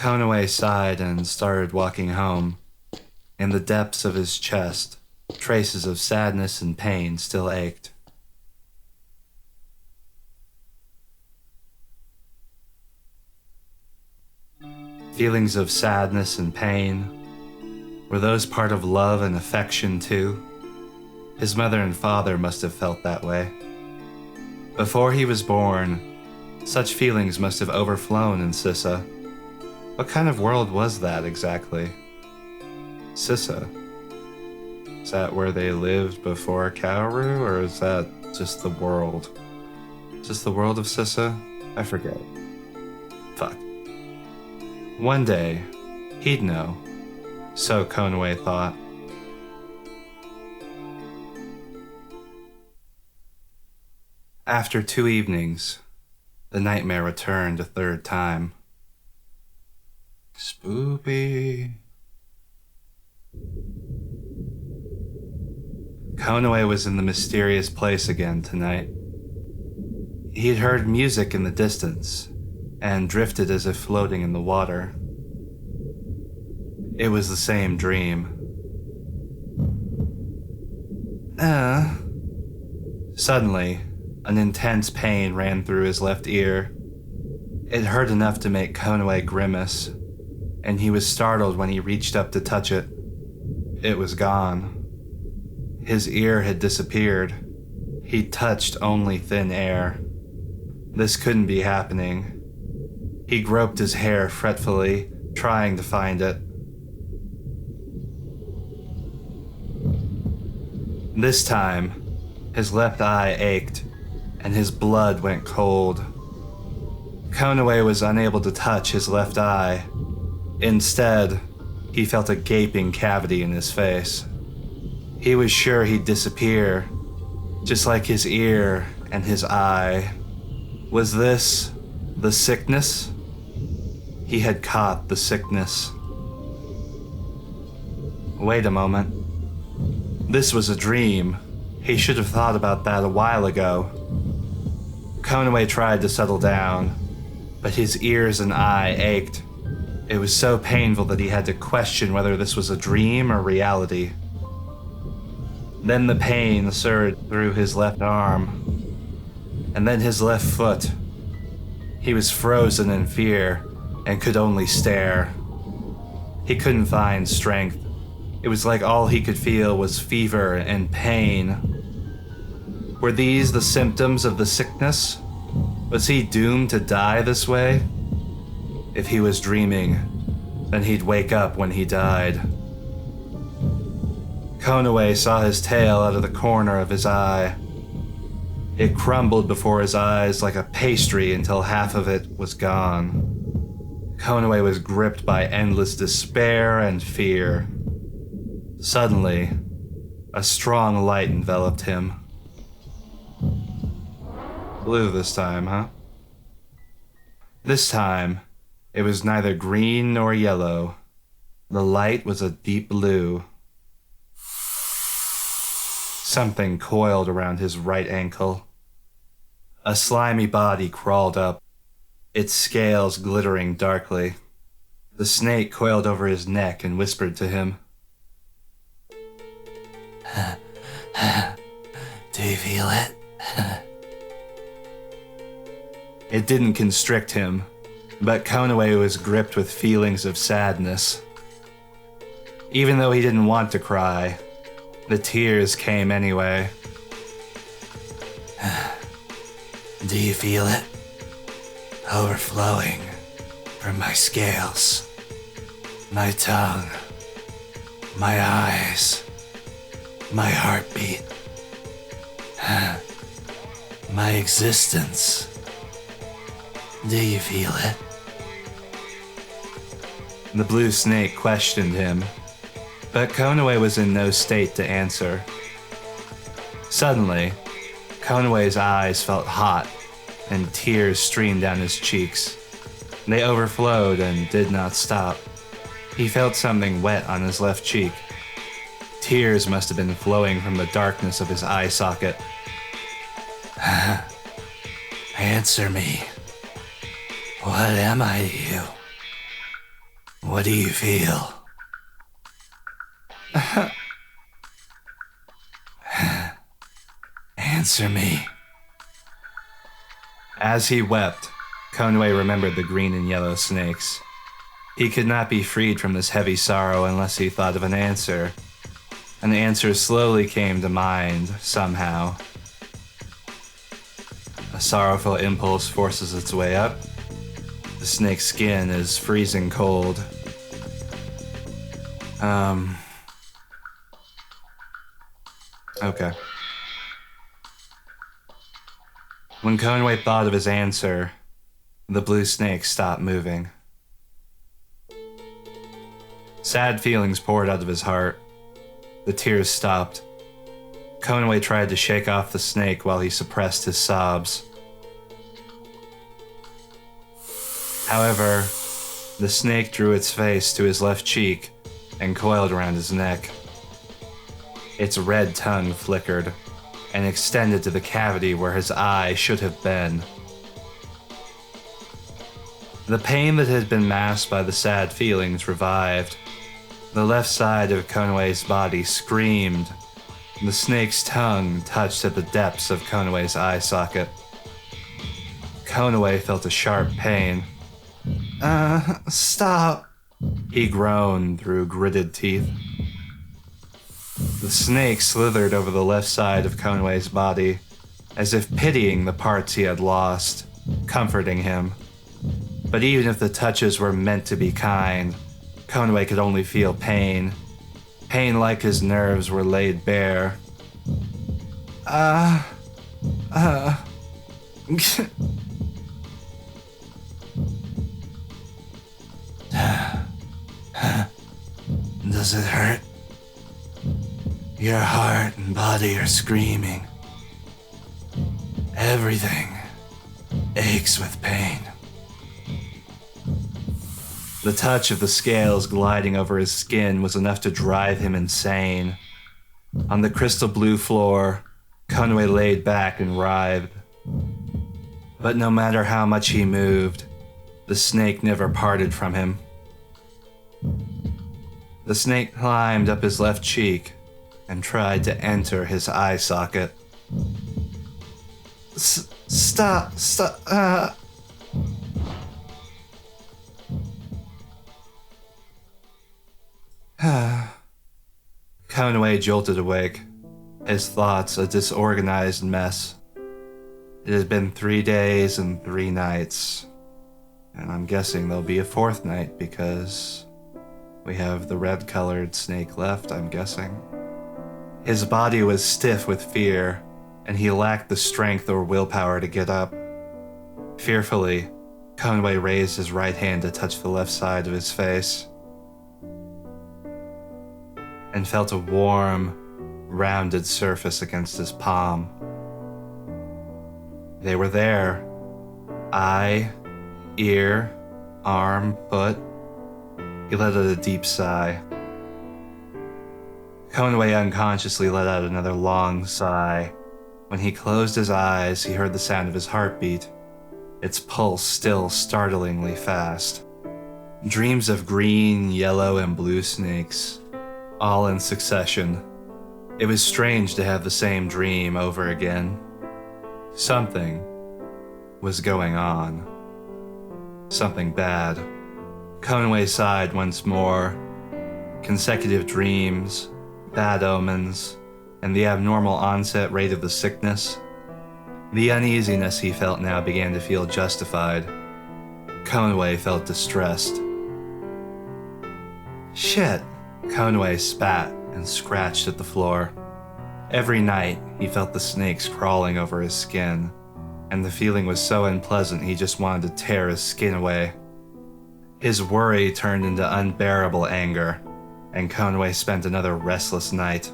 Konoe sighed and started walking home. In the depths of his chest, traces of sadness and pain still ached. Feelings of sadness and pain, were those part of love and affection too? His mother and father must have felt that way. Before he was born, such feelings must have overflown in Sissa. What kind of world was that exactly? Sissa? Is that where they lived before Karou, or is that just the world? Just the world of Sissa? I forget. Fuck. One day, he'd know. So Konoe thought. After 2 evenings, the nightmare returned a third time. Spoopy. Konoe was in the mysterious place again tonight. He'd heard music in the distance, and drifted as if floating in the water. It was the same dream. Suddenly, an intense pain ran through his left ear. It hurt enough to make Konoe grimace, and he was startled when he reached up to touch it. It was gone. His ear had disappeared. He touched only thin air. This couldn't be happening. He groped his hair fretfully, trying to find it. This time, his left eye ached, and his blood went cold. Konoe was unable to touch his left eye. Instead, he felt a gaping cavity in his face. He was sure he'd disappear, just like his ear and his eye. Was this the sickness? He had caught the sickness. Wait a moment. This was a dream. He should have thought about that a while ago. Konoe tried to settle down, but his ears and eye ached. It was so painful that he had to question whether this was a dream or reality. Then the pain surged through his left arm, and then his left foot. He was frozen in fear and could only stare. He couldn't find strength. It was like all he could feel was fever and pain. Were these the symptoms of the sickness? Was he doomed to die this way? If he was dreaming, then he'd wake up when he died. Konoe saw his tail out of the corner of his eye. It crumbled before his eyes like a pastry until half of it was gone. Konoe was gripped by endless despair and fear. Suddenly, a strong light enveloped him. Blue this time, huh? This time, it was neither green nor yellow. The light was a deep blue. Something coiled around his right ankle. A slimy body crawled up, its scales glittering darkly. The snake coiled over his neck and whispered to him. Do you feel it? It didn't constrict him, but Konoe was gripped with feelings of sadness. Even though he didn't want to cry, the tears came anyway. Do you feel it? Overflowing from my scales, my tongue, my eyes, my heartbeat, my existence. Do you feel it? The blue snake questioned him, but Konoe was in no state to answer. Suddenly, Konoe's eyes felt hot, and tears streamed down his cheeks. They overflowed and did not stop. He felt something wet on his left cheek. Tears must have been flowing from the darkness of his eye socket. Answer me. What am I to you? What do you feel? Answer me. As he wept, Konoe remembered the green and yellow snakes. He could not be freed from this heavy sorrow unless he thought of an answer. An answer slowly came to mind, somehow. A sorrowful impulse forces its way up. The snake's skin is freezing cold. Okay. When Konoe thought of his answer, the blue snake stopped moving. Sad feelings poured out of his heart. The tears stopped. Konoe tried to shake off the snake while he suppressed his sobs. However, the snake drew its face to his left cheek and coiled around his neck. Its red tongue flickered and extended to the cavity where his eye should have been. The pain that had been masked by the sad feelings revived. The left side of Konoe's body screamed. The snake's tongue touched at the depths of Konoe's eye socket. Konoe felt a sharp pain. Stop, he groaned through gritted teeth. The snake slithered over the left side of Konoe's body, as if pitying the parts he had lost, comforting him. But even if the touches were meant to be kind, Konoe could only feel pain. Pain like his nerves were laid bare. Does it hurt? Your heart and body are screaming. Everything aches with pain. The touch of the scales gliding over his skin was enough to drive him insane. On the crystal blue floor, Konoe laid back and writhed. But no matter how much he moved, the snake never parted from him. The snake climbed up his left cheek and tried to enter his eye socket. Stop. Konoe jolted awake, his thoughts a disorganized mess. It had been 3 days and 3 nights, and I'm guessing there'll be a 4th night because we have the red-colored snake left, I'm guessing. His body was stiff with fear, and he lacked the strength or willpower to get up. Fearfully, Konoe raised his right hand to touch the left side of his face, and felt a warm, rounded surface against his palm. They were there. Eye, ear, arm, foot. He let out a deep sigh. Konoe unconsciously let out another long sigh. When he closed his eyes, he heard the sound of his heartbeat, its pulse still startlingly fast. Dreams of green, yellow, and blue snakes, all in succession. It was strange to have the same dream over again. Something was going on. Something bad. Konoe sighed once more. Consecutive dreams, bad omens, and the abnormal onset rate of the sickness. The uneasiness he felt now began to feel justified. Konoe felt distressed. Shit, Konoe spat and scratched at the floor. Every night, he felt the snakes crawling over his skin, and the feeling was so unpleasant he just wanted to tear his skin away. His worry turned into unbearable anger, and Konoe spent another restless night.